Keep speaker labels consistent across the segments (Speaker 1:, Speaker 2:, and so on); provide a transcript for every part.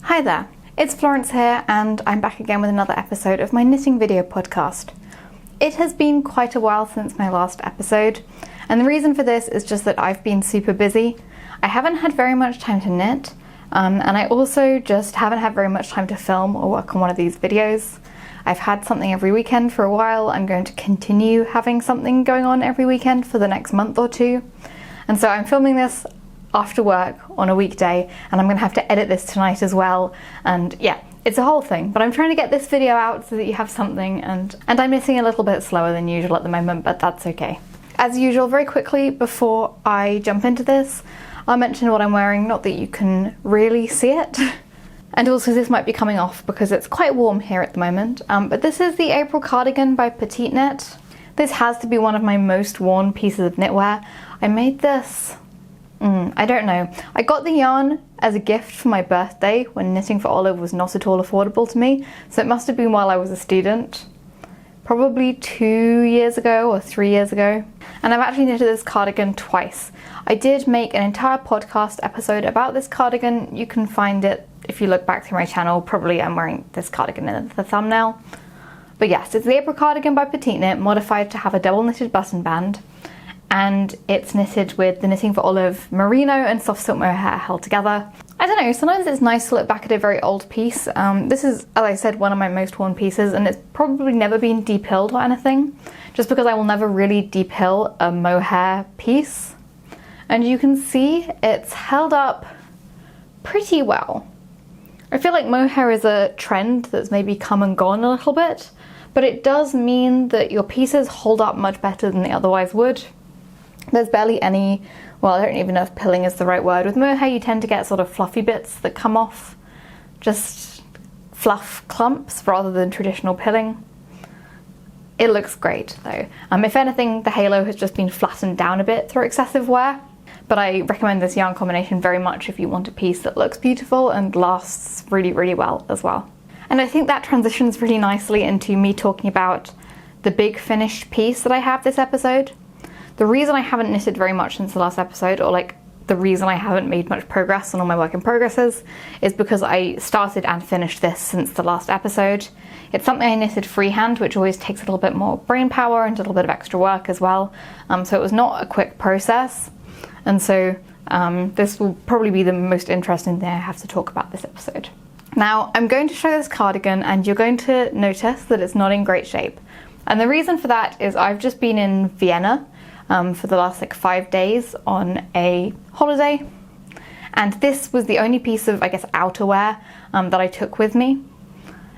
Speaker 1: Hi there, it's Florence here and I'm back again with another episode of my knitting video podcast. It has been quite a while since my last episode, and the reason for this is just that I've been super busy. I haven't had very much time to knit, and I also just haven't had very much time to film or work on one of these videos. I've had something every weekend for a while. I'm going to continue having something going on every weekend for the next month or two. And so I'm filming this after work on a weekday, and I'm going to have to edit this tonight as well. And yeah, it's a whole thing, but I'm trying to get this video out so that you have something, and I'm knitting a little bit slower than usual at the moment, but that's okay. As usual, very quickly before I jump into this, I'll mention what I'm wearing, not that you can really see it. And also this might be coming off because it's quite warm here at the moment, but this is the April cardigan by Putty Knit. This has to be one of my most worn pieces of knitwear. I made this, I don't know. I got the yarn as a gift for my birthday when knitting for Olive was not at all affordable to me, so it must have been while I was a student. Probably 2 years ago or 3 years ago. And I've actually knitted this cardigan twice. I did make an entire podcast episode about this cardigan. You can find it if you look back through my channel. Probably I'm wearing this cardigan in the thumbnail. But yes, it's the April cardigan by Putty Knit, modified to have a double knitted button band. And it's knitted with the Knitting for Olive Merino and soft silk mohair held together. I don't know, sometimes it's nice to look back at a very old piece. This is, as I said, one of my most worn pieces, and it's probably never been deep-hilled or anything, just because I will never really deep-hill a mohair piece. And you can see it's held up pretty well. I feel like mohair is a trend that's maybe come and gone a little bit, but it does mean that your pieces hold up much better than they otherwise would. There's barely any, well, I don't even know if pilling is the right word. With mohair you tend to get sort of fluffy bits that come off, just fluff clumps rather than traditional pilling. It looks great though. If anything, the halo has just been flattened down a bit through excessive wear, but I recommend this yarn combination very much if you want a piece that looks beautiful and lasts really, really well as well. And I think that transitions really nicely into me talking about the big finished piece that I have this episode. The reason I haven't knitted very much since the last episode, or like the reason I haven't made much progress on all my work in progresses, is because I started and finished this since the last episode. It's something I knitted freehand, which always takes a little bit more brain power and a little bit of extra work as well. So it was not a quick process. And so this will probably be the most interesting thing I have to talk about this episode. Now, I'm going to show this cardigan and you're going to notice that it's not in great shape. And the reason for that is I've just been in Vienna for the last 5 days on a holiday. And this was the only piece of, I guess, outerwear that I took with me.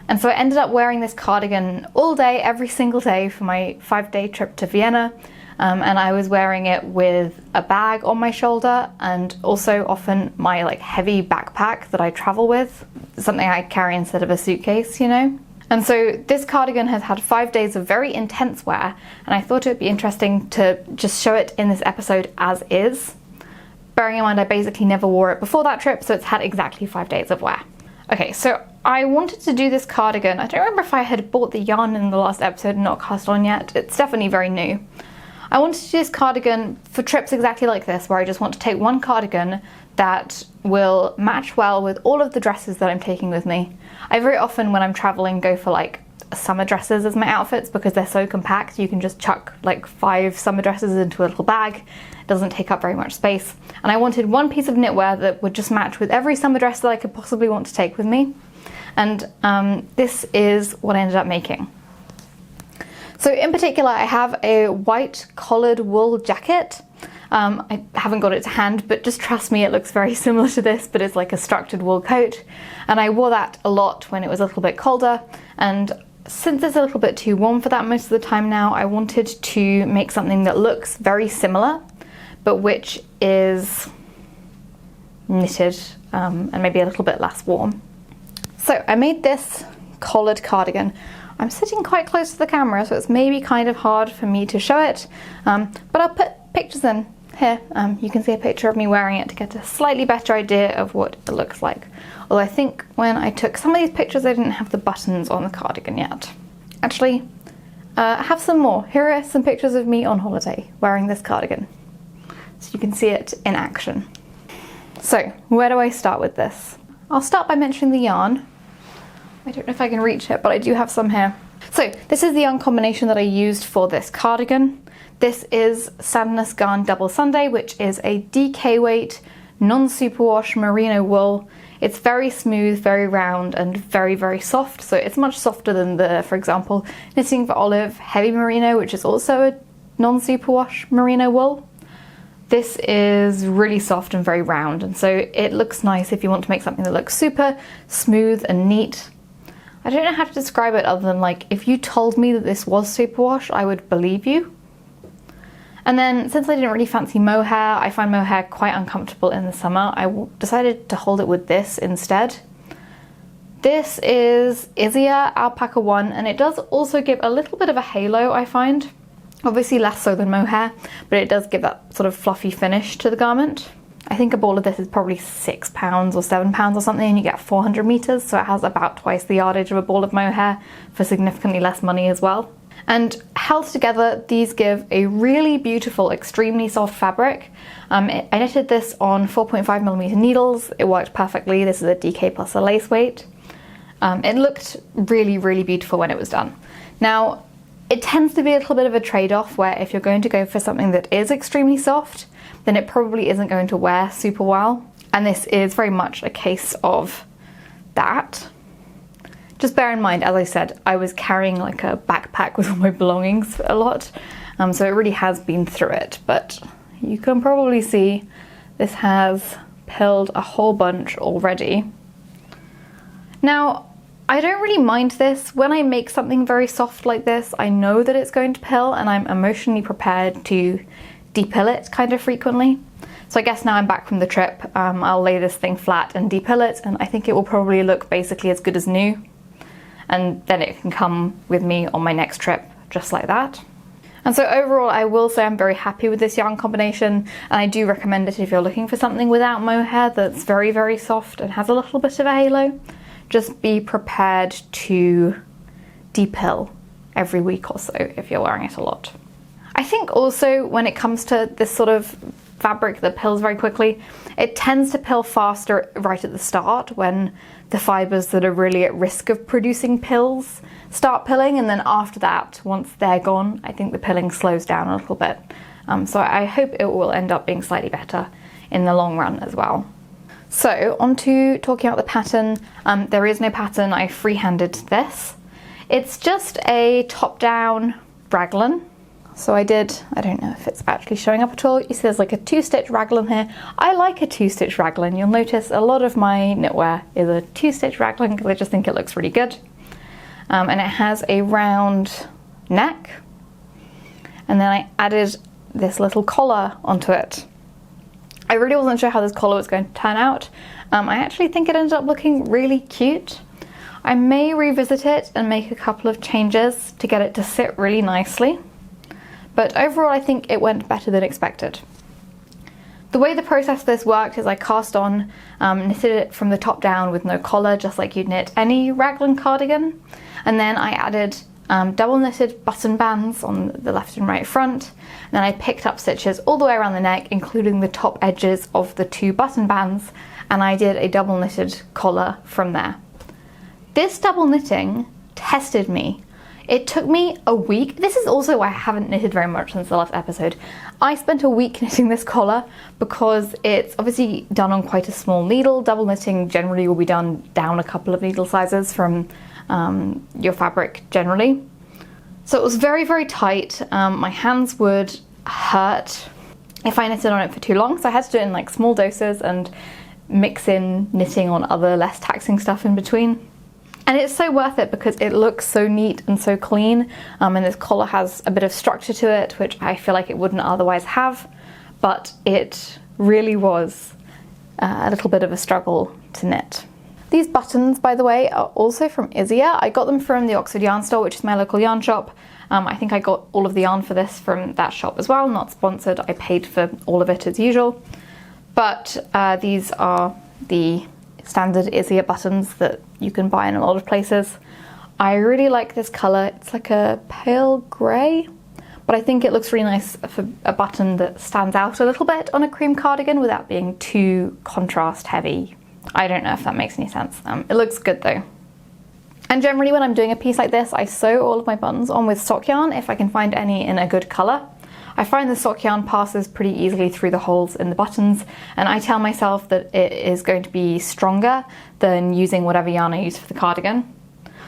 Speaker 1: And so I ended up wearing this cardigan all day, every single day for my 5-day trip to Vienna. And I was wearing it with a bag on my shoulder and also often my heavy backpack that I travel with, something I carry instead of a suitcase, you know. And so this cardigan has had 5 days of very intense wear, and I thought it would be interesting to just show it in this episode as is. Bearing in mind I basically never wore it before that trip, so it's had exactly 5 days of wear. Okay, so I wanted to do this cardigan. I don't remember if I had bought the yarn in the last episode and not cast on yet. It's definitely very new. I wanted to do this cardigan for trips exactly like this, where I just want to take one cardigan that will match well with all of the dresses that I'm taking with me. I very often, when I'm traveling, go for summer dresses as my outfits because they're so compact. You can just chuck 5 summer dresses into a little bag. It doesn't take up very much space. And I wanted one piece of knitwear that would just match with every summer dress that I could possibly want to take with me. And this is what I ended up making. So in particular, I have a white collared wool jacket. I haven't got it to hand, but just trust me, it looks very similar to this, but it's like a structured wool coat. And I wore that a lot when it was a little bit colder. And since it's a little bit too warm for that most of the time now, I wanted to make something that looks very similar, but which is knitted and maybe a little bit less warm. So I made this collared cardigan. I'm sitting quite close to the camera, so it's maybe kind of hard for me to show it, but I'll put pictures in here. You can see a picture of me wearing it to get a slightly better idea of what it looks like. Although I think when I took some of these pictures, I didn't have the buttons on the cardigan yet. Actually, I have some more. Here are some pictures of me on holiday wearing this cardigan, so you can see it in action. So where do I start with this? I'll start by mentioning the yarn. I don't know if I can reach it, but I do have some here. So this is the yarn combination that I used for this cardigan. This is Sandnes Garn Double Sunday, which is a DK weight, non-superwash merino wool. It's very smooth, very round, and very, very soft. So it's much softer than the, for example, knitting for Olive Heavy Merino, which is also a non-superwash merino wool. This is really soft and very round, and so it looks nice if you want to make something that looks super smooth and neat. I don't know how to describe it other than, like, if you told me that this was superwash, I would believe you. And then, since I didn't really fancy mohair, I find mohair quite uncomfortable in the summer, I decided to hold it with this instead. This is Isager Alpaca 1, and it does also give a little bit of a halo, I find. Obviously less so than mohair, but it does give that sort of fluffy finish to the garment. I think a ball of this is probably £6 or £7 or something, and you get 400 meters, so it has about twice the yardage of a ball of mohair for significantly less money as well. And held together, these give a really beautiful, extremely soft fabric. I knitted this on 4.5mm needles. It worked perfectly. This is a DK plus a lace weight. It looked really, really beautiful when it was done. Now, it tends to be a little bit of a trade-off where if you're going to go for something that is extremely soft, then it probably isn't going to wear super well. And this is very much a case of that. Just bear in mind, as I said, I was carrying like a backpack with all my belongings a lot, so it really has been through it, but you can probably see this has pilled a whole bunch already. Now, I don't really mind this. When I make something very soft like this, I know that it's going to pill, and I'm emotionally prepared to depill it kind of frequently. So I guess now I'm back from the trip, I'll lay this thing flat and depill it, and I think it will probably look basically as good as new. And then it can come with me on my next trip, just like that. And so overall, I will say I'm very happy with this yarn combination, and I do recommend it if you're looking for something without mohair that's very, very soft and has a little bit of a halo. Just be prepared to depill every week or so if you're wearing it a lot. I think also when it comes to this sort of fabric that pills very quickly, it tends to pill faster right at the start when the fibres that are really at risk of producing pills start pilling, and then after that, once they're gone, I think the pilling slows down a little bit. So I hope it will end up being slightly better in the long run as well. So on to talking about the pattern. There is no pattern, I freehanded this. It's just a top-down raglan. So I don't know if it's actually showing up at all. You see there's like a 2-stitch raglan here. I like a 2-stitch raglan. You'll notice a lot of my knitwear is a 2-stitch raglan because I just think it looks really good. And it has a round neck. And then I added this little collar onto it. I really wasn't sure how this collar was going to turn out. I actually think it ended up looking really cute. I may revisit it and make a couple of changes to get it to sit really nicely. But overall, I think it went better than expected. The way the process of this worked is I cast on, knitted it from the top down with no collar, just like you'd knit any raglan cardigan. And then I added double knitted button bands on the left and right front. And then I picked up stitches all the way around the neck, including the top edges of the 2 button bands. And I did a double knitted collar from there. This double knitting tested me. It took me a week. This is also why I haven't knitted very much since the last episode. I spent a week knitting this collar because it's obviously done on quite a small needle. Double knitting generally will be done down a couple of needle sizes from your fabric generally. So it was very, very tight. My hands would hurt if I knitted on it for too long. So I had to do it in like small doses and mix in knitting on other less taxing stuff in between. And it's so worth it because it looks so neat and so clean, and this collar has a bit of structure to it, which I feel like it wouldn't otherwise have, but it really was a little bit of a struggle to knit. These buttons, by the way, are also from Isager. I got them from the Oxford Yarn Store, which is my local yarn shop. I think I got all of the yarn for this from that shop as well, not sponsored. I paid for all of it as usual. But these are the standard Isager buttons that you can buy in a lot of places. I really like this colour. It's like a pale grey, but I think it looks really nice for a button that stands out a little bit on a cream cardigan without being too contrast heavy I don't know if that makes any sense. It looks good though. And generally when I'm doing a piece like this, I sew all of my buttons on with sock yarn if I can find any in a good colour. I find the sock yarn passes pretty easily through the holes in the buttons, and I tell myself that it is going to be stronger than using whatever yarn I use for the cardigan.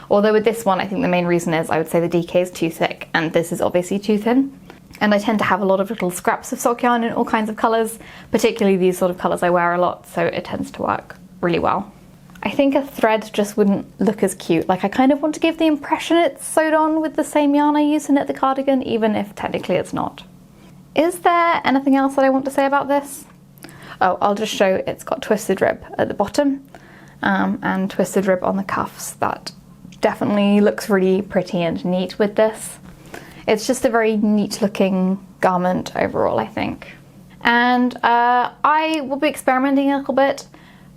Speaker 1: Although with this one, I think the main reason is I would say the DK is too thick and this is obviously too thin. And I tend to have a lot of little scraps of sock yarn in all kinds of colours, particularly these sort of colours I wear a lot, so it tends to work really well. I think a thread just wouldn't look as cute. Like, I kind of want to give the impression it's sewed on with the same yarn I use to knit the cardigan, even if technically it's not. Is there anything else that I want to say about this? Oh, I'll just show it's got twisted rib at the bottom and twisted rib on the cuffs. That definitely looks really pretty and neat with this. It's just a very neat looking garment overall, I think. And I will be experimenting a little bit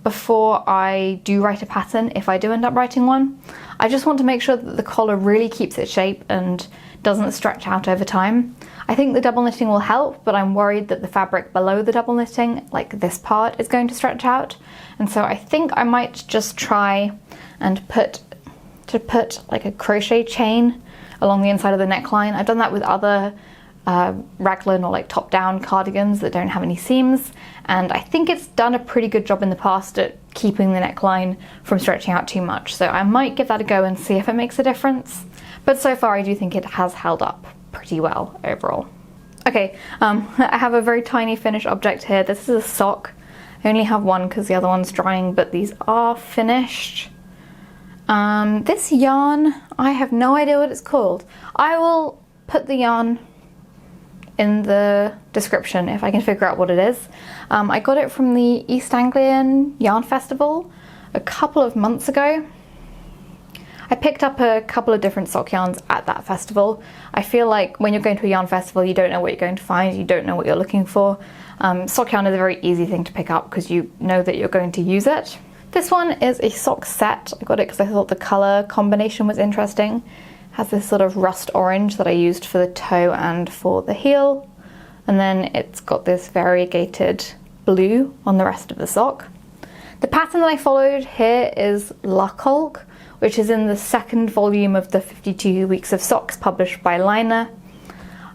Speaker 1: before I do write a pattern, if I do end up writing one. I just want to make sure that the collar really keeps its shape and doesn't stretch out over time. I think the double knitting will help, but I'm worried that the fabric below the double knitting, like this part, is going to stretch out. And so I think I might just try and put like a crochet chain along the inside of the neckline. I've done that with other raglan or like top-down cardigans that don't have any seams, and I think it's done a pretty good job in the past at keeping the neckline from stretching out too much. So I might give that a go and see if it makes a difference. But so far I do think it has held up pretty well overall. Okay, I have a very tiny finished object here. This is a sock. I only have one because the other one's drying, but these are finished. This yarn, I have no idea what it's called. I will put the yarn in the description if I can figure out what it is. I got it from the East Anglia Yarn Festival a couple of months ago. I picked up a couple of different sock yarns at that festival. I feel like when you're going to a yarn festival, you don't know what you're going to find, you don't know what you're looking for. Sock yarn is a very easy thing to pick up because you know that you're going to use it. This one is a sock set. I got it because I thought the colour combination was interesting. It has this sort of rust orange that I used for the toe and for the heel. And then it's got this variegated blue on the rest of the sock. The pattern that I followed here is Lakolk, which is in the second volume of the 52 Weeks of Socks published by Liner.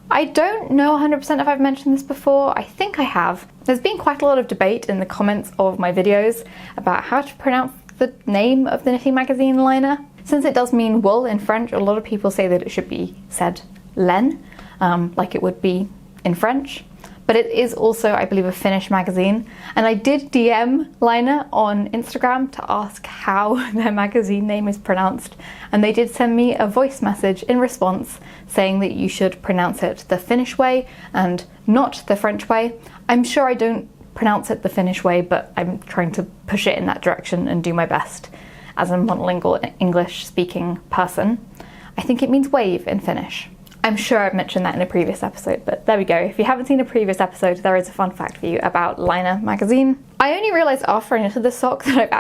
Speaker 1: I don't know 100% if I've mentioned this before. I think I have. There's been quite a lot of debate in the comments of my videos about how to pronounce the name of the knitting magazine Liner. Since it does mean wool in French, a lot of people say that it should be said laine, like it would be in French. But it is also, I believe, a Finnish magazine. And I did DM Liner on Instagram to ask how their magazine name is pronounced. And they did send me a voice message in response saying that you should pronounce it the Finnish way and not the French way. I'm sure I don't pronounce it the Finnish way, but I'm trying to push it in that direction and do my best as a monolingual English-speaking person. I think it means wave in Finnish. I'm sure I've mentioned that in a previous episode, but there we go. If you haven't seen a previous episode, there is a fun fact for you about Liner magazine. I only realised after I knitted this sock that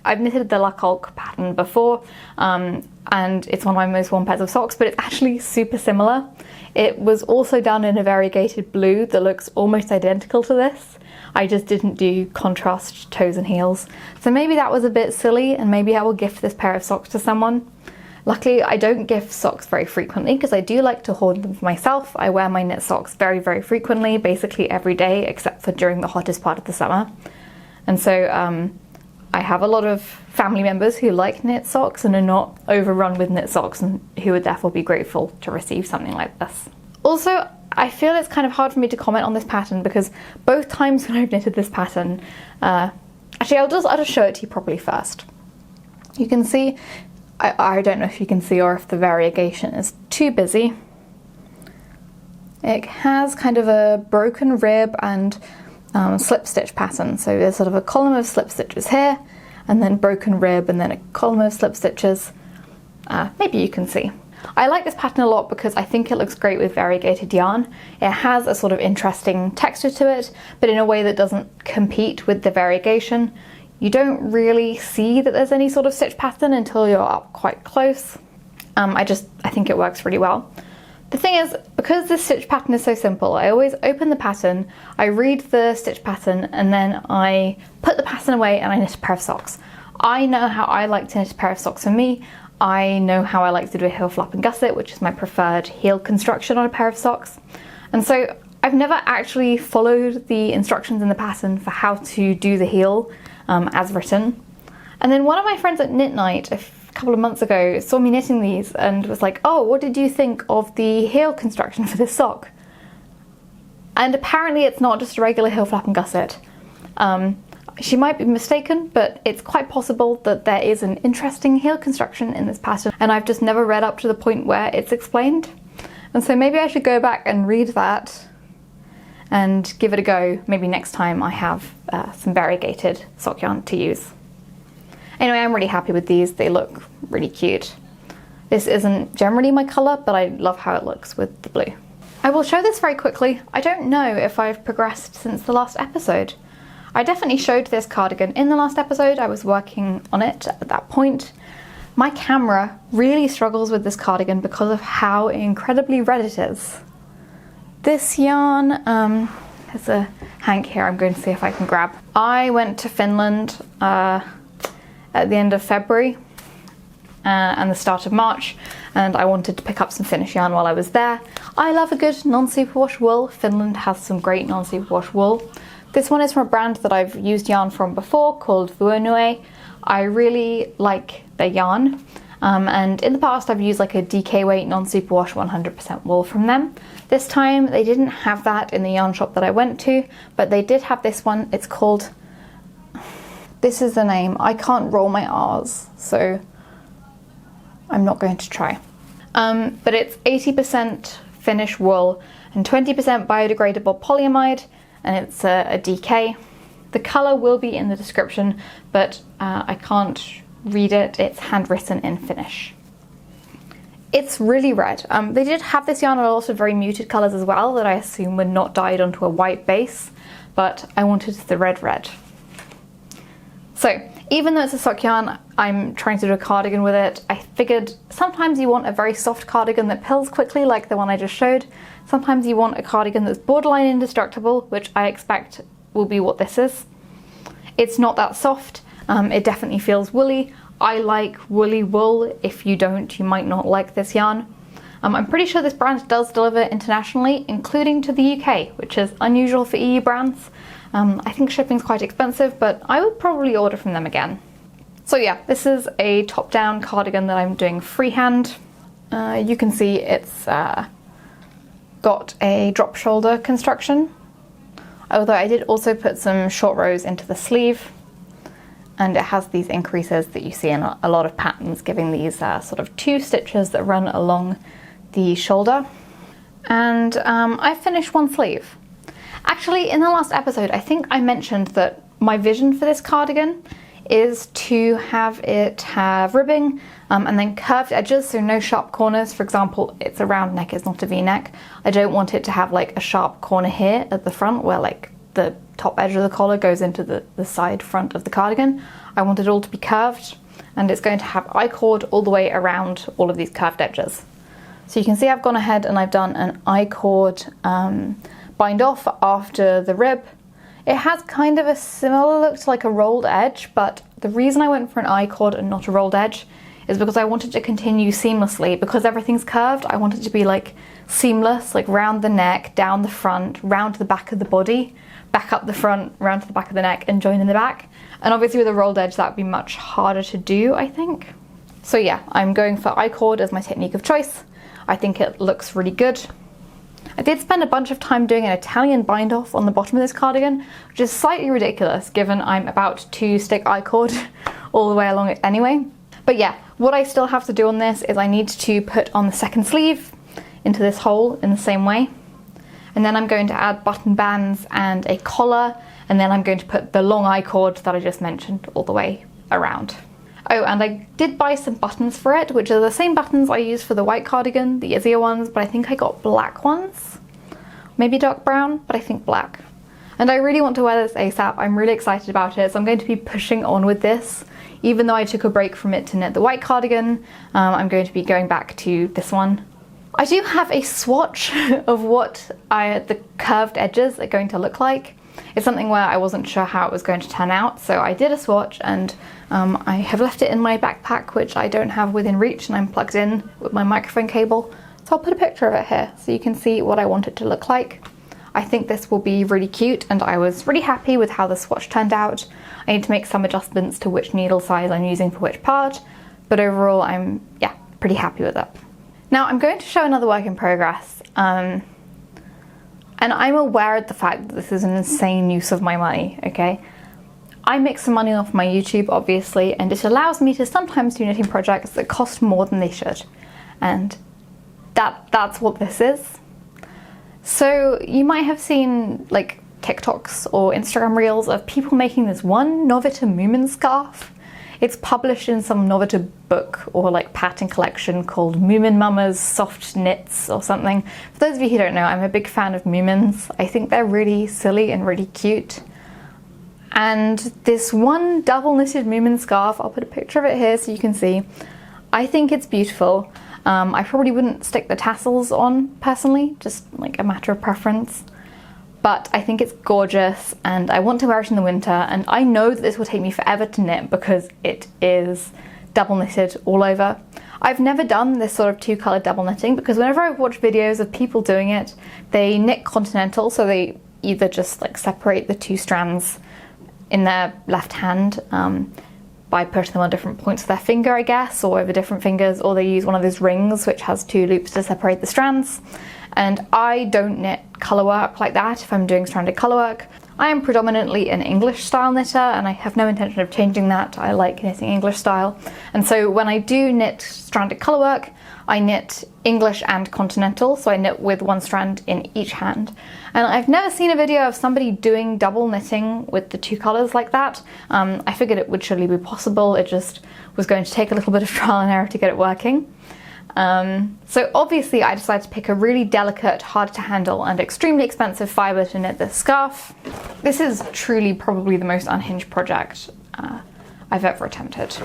Speaker 1: I've knitted the Lakolk pattern before, and it's one of my most worn pairs of socks, but it's actually super similar. It was also done in a variegated blue that looks almost identical to this. I just didn't do contrast toes and heels. So maybe that was a bit silly, and maybe I will gift this pair of socks to someone. Luckily, I don't gift socks very frequently because I do like to hoard them for myself. I wear my knit socks very, very frequently, basically every day, except for during the hottest part of the summer. And so I have a lot of family members who like knit socks and are not overrun with knit socks and who would therefore be grateful to receive something like this. Also, I feel it's kind of hard for me to comment on this pattern because both times when I've knitted this pattern, actually I'll just show it to you properly first. You can see, I don't know if you can see or if the variegation is too busy. It has kind of a broken rib and slip stitch pattern. So there's sort of a column of slip stitches here and then broken rib and then a column of slip stitches. Maybe you can see. I like this pattern a lot because I think it looks great with variegated yarn. It has a sort of interesting texture to it, but in a way that doesn't compete with the variegation. You don't really see that there's any sort of stitch pattern until you're up quite close. I think it works really well. The thing is, because this stitch pattern is so simple, I always open the pattern, I read the stitch pattern, and then I put the pattern away and I knit a pair of socks. I know how I like to knit a pair of socks for me. I know how I like to do a heel flap and gusset, which is my preferred heel construction on a pair of socks. And so I've never actually followed the instructions in the pattern for how to do the heel as written. And then one of my friends at Knit Night a couple of months ago saw me knitting these and was like, oh, what did you think of the heel construction for this sock? And apparently it's not just a regular heel flap and gusset. She might be mistaken, but it's quite possible that there is an interesting heel construction in this pattern, and I've just never read up to the point where it's explained. And so maybe I should go back and read that and give it a go, maybe next time I have some variegated sock yarn to use. Anyway, I'm really happy with these. They look really cute. This isn't generally my colour, but I love how it looks with the blue. I will show this very quickly. I don't know if I've progressed since the last episode. I definitely showed this cardigan in the last episode. I was working on it at that point. My camera really struggles with this cardigan because of how incredibly red it is. This yarn, there's a hank here I'm going to see if I can grab. I went to Finland at the end of February and the start of March, and I wanted to pick up some Finnish yarn while I was there. I love a good non-superwash wool. Finland has some great non-superwash wool. This one is from a brand that I've used yarn from before called Vuonue. I really like their yarn, and in the past I've used like a DK weight non-superwash 100% wool from them. This time they didn't have that in the yarn shop that I went to, but they did have this one. It's called, this is the name, I can't roll my R's, so I'm not going to try. But it's 80% Finnish wool and 20% biodegradable polyamide, and it's a DK. The colour will be in the description, but I can't read it. It's handwritten in Finnish. It's really red. They did have this yarn in a lot of very muted colours as well that I assume were not dyed onto a white base, but I wanted the red. So even though it's a sock yarn, I'm trying to do a cardigan with it. I figured sometimes you want a very soft cardigan that pills quickly, like the one I just showed. Sometimes you want a cardigan that's borderline indestructible, which I expect will be what this is. It's not that soft. It definitely feels woolly. I like woolly wool. If you don't, you might not like this yarn. I'm pretty sure this brand does deliver internationally, including to the UK, which is unusual for EU brands. I think shipping's quite expensive, but I would probably order from them again. So yeah, this is a top-down cardigan that I'm doing freehand. You can see it's got a drop shoulder construction, although I did also put some short rows into the sleeve, and it has these increases that you see in a lot of patterns, giving these sort of 2 stitches that run along the shoulder. And I finished one sleeve. Actually, in the last episode, I think I mentioned that my vision for this cardigan is to have it have ribbing and then curved edges, so no sharp corners. For example, it's a round neck, it's not a V-neck. I don't want it to have like a sharp corner here at the front where like the top edge of the collar goes into the side front of the cardigan. I want it all to be curved, and it's going to have I-cord all the way around all of these curved edges. So you can see I've gone ahead and I've done an I-cord bind off after the rib. It has kind of a similar look to like a rolled edge, but the reason I went for an I-cord and not a rolled edge is because I wanted to continue seamlessly. Because everything's curved, I want it to be like seamless, like round the neck, down the front, round the back of the body, back up the front, round to the back of the neck, and join in the back. And obviously with a rolled edge that would be much harder to do, I think. So yeah, I'm going for I-cord as my technique of choice. I think it looks really good. I did spend a bunch of time doing an Italian bind off on the bottom of this cardigan, which is slightly ridiculous given I'm about to stick I-cord all the way along it anyway. But yeah, what I still have to do on this is I need to put on the second sleeve into this hole in the same way. And then I'm going to add button bands and a collar, and then I'm going to put the long I-cord that I just mentioned all the way around. Oh, and I did buy some buttons for it, which are the same buttons I used for the white cardigan, the easier ones, but I think I got black ones. Maybe dark brown, but I think black. And I really want to wear this ASAP. I'm really excited about it, so I'm going to be pushing on with this. Even though I took a break from it to knit the white cardigan, I'm going to be going back to this one I do have a swatch of what the curved edges are going to look like. It's something where I wasn't sure how it was going to turn out, so I did a swatch, and I have left it in my backpack, which I don't have within reach, and I'm plugged in with my microphone cable. So I'll put a picture of it here so you can see what I want it to look like. I think this will be really cute, and I was really happy with how the swatch turned out. I need to make some adjustments to which needle size I'm using for which part, but overall I'm, yeah, pretty happy with it. Now I'm going to show another work in progress, and I'm aware of the fact that this is an insane use of my money, okay? I make some money off my YouTube, obviously, and it allows me to sometimes do knitting projects that cost more than they should, and that's what this is. So you might have seen like TikToks or Instagram reels of people making this one Novita Moomin scarf. It's published in some Novita book or like pattern collection called Moomin Mama's Soft Knits or something. For those of you who don't know, I'm a big fan of Moomins. I think they're really silly and really cute. And this one double knitted Moomin scarf, I'll put a picture of it here so you can see. I think it's beautiful. I probably wouldn't stick the tassels on personally, just like a matter of preference. But I think it's gorgeous, and I want to wear it in the winter, and I know that this will take me forever to knit because it is double knitted all over. I've never done this sort of two-colour double knitting because whenever I've watched videos of people doing it, they knit continental, so they either just like separate the two strands in their left hand by putting them on different points of their finger, I guess, or over different fingers, or they use one of those rings which has two loops to separate the strands. And I don't knit colour work like that if I'm doing stranded colour work. I am predominantly an English style knitter, and I have no intention of changing that. I like knitting English style. And so when I do knit stranded colour work, I knit English and continental, so I knit with one strand in each hand. And I've never seen a video of somebody doing double knitting with the two colours like that. I figured it would surely be possible, it just was going to take a little bit of trial and error to get it working. So obviously I decided to pick a really delicate, hard to handle and extremely expensive fibre to knit this scarf. This is truly probably the most unhinged project I've ever attempted.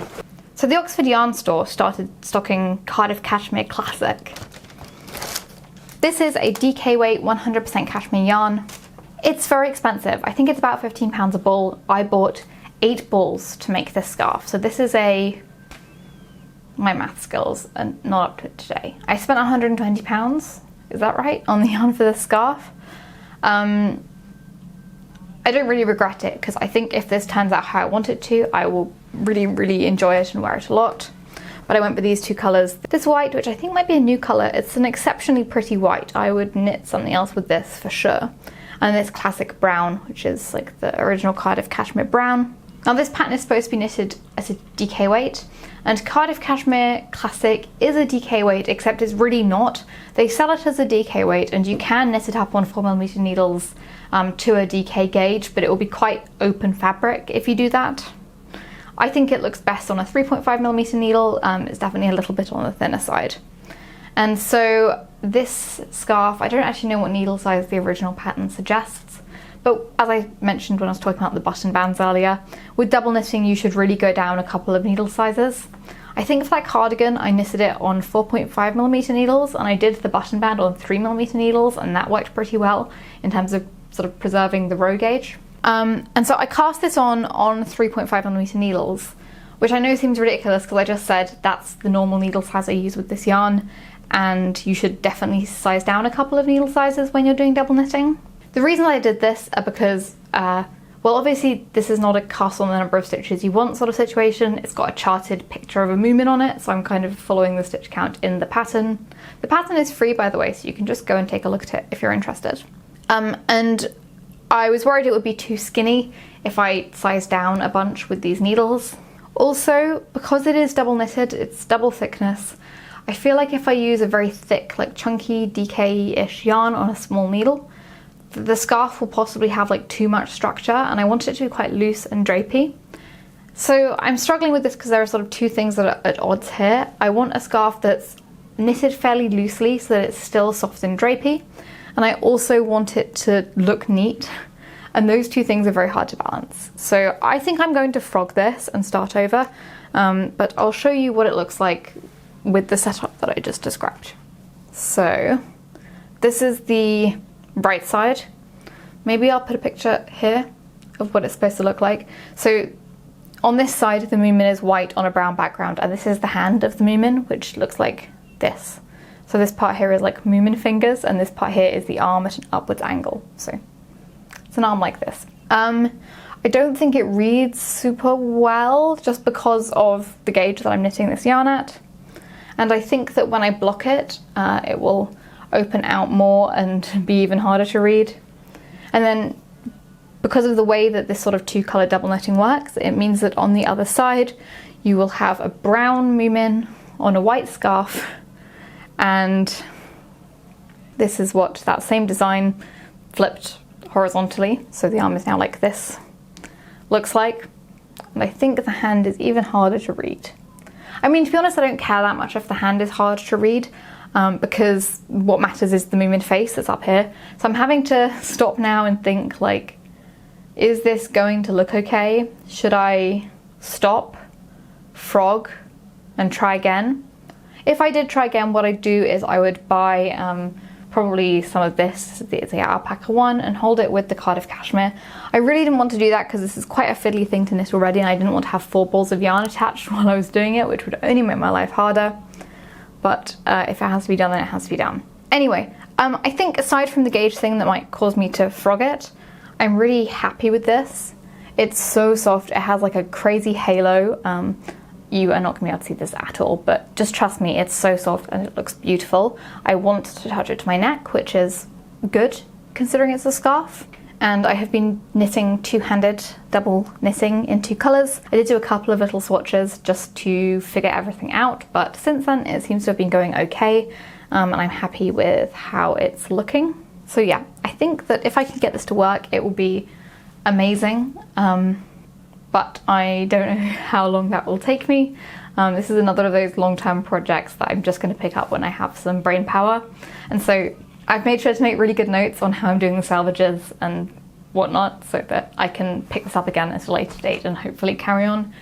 Speaker 1: So the Oxford Yarn Store started stocking Cardiff Cashmere Classic. This is a DK weight 100% cashmere yarn. It's very expensive. I think it's about £15 a ball. I bought 8 balls to make this scarf. So this is my math skills are not up to it today. I spent £120, is that right, on the yarn for this scarf. I don't really regret it because I think if this turns out how I want it to, I will really enjoy it and wear it a lot. But I went with these two colours. This white, which I think might be a new colour, it's an exceptionally pretty white. I would knit something else with this for sure. And this classic brown, which is like the original Cardiff Cashmere brown. Now this pattern is supposed to be knitted as a DK weight, and Cardiff Cashmere Classic is a DK weight, except it's really not. They sell it as a DK weight, and you can knit it up on 4mm needles to a DK gauge, but it will be quite open fabric if you do that. I think it looks best on a 3.5mm needle. It's definitely a little bit on the thinner side. And so this scarf, I don't actually know what needle size the original pattern suggests, but as I mentioned when I was talking about the button bands earlier, with double knitting you should really go down a couple of needle sizes. I think for that cardigan I knitted it on 4.5mm needles, and I did the button band on 3mm needles, and that worked pretty well in terms of sort of preserving the row gauge. And so I cast this on 3.5mm needles, which I know seems ridiculous because I just said that's the normal needle size I use with this yarn, and you should definitely size down a couple of needle sizes when you're doing double knitting. The reason I did this are because, well, obviously this is not a cast on the number of stitches you want sort of situation. It's got a charted picture of a Moomin on it, so I'm kind of following the stitch count in the pattern. The pattern is free, by the way, so you can just go and take a look at it if you're interested. And I was worried it would be too skinny if I sized down a bunch with these needles. Also, because it is double knitted, it's double thickness, I feel like if I use a very thick, like chunky DK-ish yarn on a small needle, the scarf will possibly have like too much structure, and I want it to be quite loose and drapey. So I'm struggling with this because there are sort of two things that are at odds here. I want a scarf that's knitted fairly loosely so that it's still soft and drapey, and I also want it to look neat, and those two things are very hard to balance. So I think I'm going to frog this and start over, but I'll show you what it looks like with the setup that I just described. So this is the right side. Maybe I'll put a picture here of what it's supposed to look like. So on this side, the Moomin is white on a brown background, and this is the hand of the Moomin, which looks like this. So this part here is like Moomin fingers, and this part here is the arm at an upwards angle. So it's an arm like this. I don't think it reads super well just because of the gauge that I'm knitting this yarn at. And I think that when I block it, it will open out more and be even harder to read. And then because of the way that this sort of two-colour double knitting works, it means that on the other side you will have a brown Moomin on a white scarf, and this is what that same design flipped horizontally, so the arm is now like this, looks like. And I think the hand is even harder to read. I mean, to be honest, I don't care that much if the hand is hard to read, because what matters is the Moomin face that's up here. So I'm having to stop now and think, like, is this going to look okay? Should I stop, frog, and try again? If I did try again, what I'd do is I would buy probably some of this, it's the Alpaca one, and hold it with the Cardiff Cashmere. I really didn't want to do that because this is quite a fiddly thing to knit already, and I didn't want to have 4 balls of yarn attached while I was doing it, which would only make my life harder. But if it has to be done, then it has to be done. Anyway, I think aside from the gauge thing that might cause me to frog it, I'm really happy with this. It's so soft, it has like a crazy halo. You are not going to be able to see this at all, but just trust me, it's so soft and it looks beautiful. I want to attach it to my neck, which is good considering it's a scarf. And I have been knitting two-handed, double knitting in 2 colours. I did do a couple of little swatches just to figure everything out, but since then it seems to have been going okay, and I'm happy with how it's looking. So yeah, I think that if I can get this to work, it will be amazing, but I don't know how long that will take me. This is another of those long-term projects that I'm just going to pick up when I have some brain power. And so I've made sure to make really good notes on how I'm doing the salvages and whatnot, so that I can pick this up again at a later date and hopefully carry on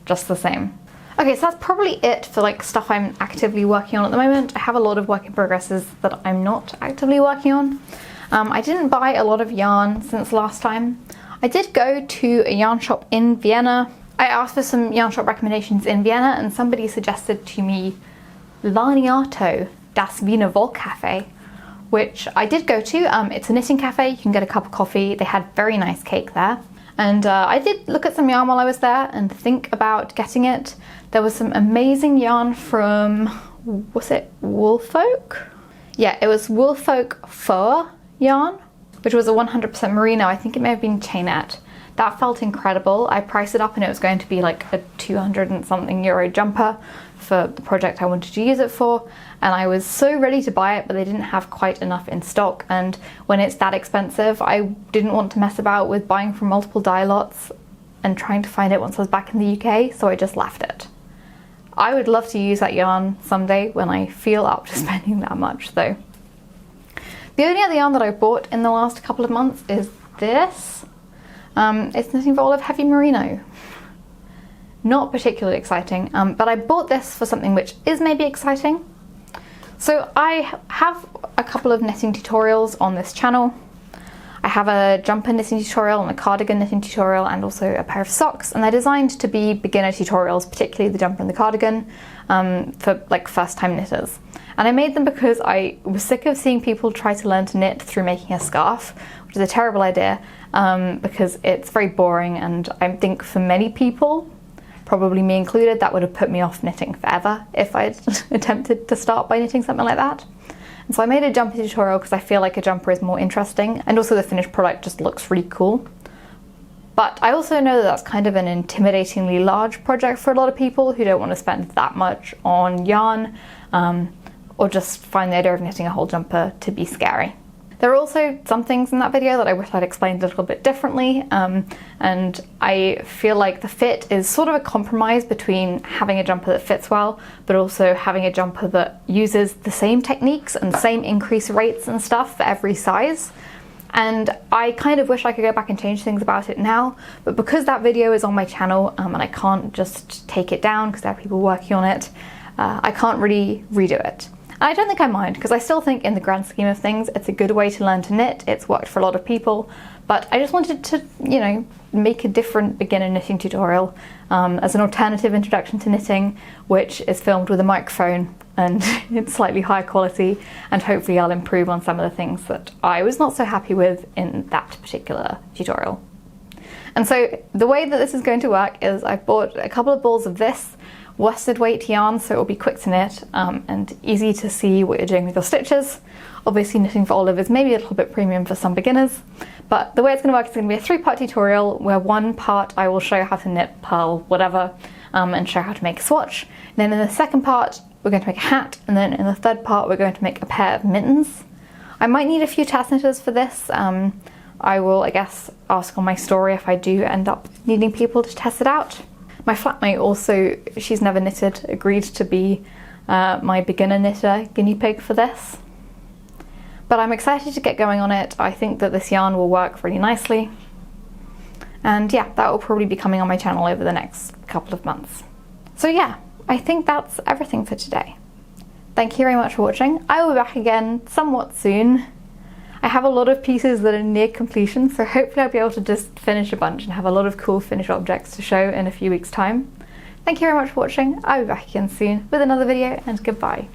Speaker 1: just the same. Okay, so that's probably it for like stuff I'm actively working on at the moment. I have a lot of work in progresses that I'm not actively working on. I didn't buy a lot of yarn since last time. I did go to a yarn shop in Vienna. I asked for some yarn shop recommendations in Vienna, and somebody suggested to me Laniato, das Wiener Wollcafé, which I did go to. It's a knitting cafe, you can get a cup of coffee. They had very nice cake there. And I did look at some yarn while I was there and think about getting it. There was some amazing yarn from, was it Woolfolk? Yeah, it was Woolfolk fur yarn, which was a 100% merino. I think it may have been chainette. That felt incredible. I priced it up and it was going to be like a 200 and something euro jumper for the project I wanted to use it for, and I was so ready to buy it, but they didn't have quite enough in stock, and when it's that expensive I didn't want to mess about with buying from multiple dye lots and trying to find it once I was back in the UK, so I just left it. I would love to use that yarn someday when I feel up to spending that much though. The only other yarn that I bought in the last couple of months is this. It's knitting for Olive Heavy Merino. Not particularly exciting, but I bought this for something which is maybe exciting. So I have a couple of knitting tutorials on this channel. I have a jumper knitting tutorial and a cardigan knitting tutorial and also a pair of socks, and they're designed to be beginner tutorials, particularly the jumper and the cardigan, for like first time knitters. And I made them because I was sick of seeing people try to learn to knit through making a scarf, which is a terrible idea because it's very boring, and I think for many people, probably me included, that would have put me off knitting forever if I'd attempted to start by knitting something like that. And so I made a jumper tutorial because I feel like a jumper is more interesting, and also the finished product just looks really cool. But I also know that that's kind of an intimidatingly large project for a lot of people who don't want to spend that much on yarn, or just find the idea of knitting a whole jumper to be scary. There are also some things in that video that I wish I'd explained a little bit differently, and I feel like the fit is sort of a compromise between having a jumper that fits well, but also having a jumper that uses the same techniques and same increase rates and stuff for every size. And I kind of wish I could go back and change things about it now, but because that video is on my channel and I can't just take it down because there are people working on it, I can't really redo it. And I don't think I mind, because I still think in the grand scheme of things it's a good way to learn to knit. It's worked for a lot of people, but I just wanted to, you know, make a different beginner knitting tutorial as an alternative introduction to knitting, which is filmed with a microphone and it's slightly higher quality, and hopefully I'll improve on some of the things that I was not so happy with in that particular tutorial. And so the way that this is going to work is I've bought a couple of balls of this worsted weight yarn, so it will be quick to knit and easy to see what you're doing with your stitches. Obviously knitting for Olive is maybe a little bit premium for some beginners, but the way it's going to work is going to be a 3-part tutorial where one part I will show how to knit, purl, whatever, and show how to make a swatch. And then in the second part we're going to make a hat, and then in the third part we're going to make a pair of mittens. I might need a few test knitters for this. I will, I guess, ask on my story if I do end up needing people to test it out. My flatmate also, she's never knitted, agreed to be my beginner knitter guinea pig for this. But I'm excited to get going on it. I think that this yarn will work really nicely. And yeah, that will probably be coming on my channel over the next couple of months. So yeah, I think that's everything for today. Thank you very much for watching. I will be back again somewhat soon. I have a lot of pieces that are near completion, so hopefully I'll be able to just finish a bunch and have a lot of cool finished objects to show in a few weeks' time. Thank you very much for watching. I'll be back again soon with another video, and goodbye.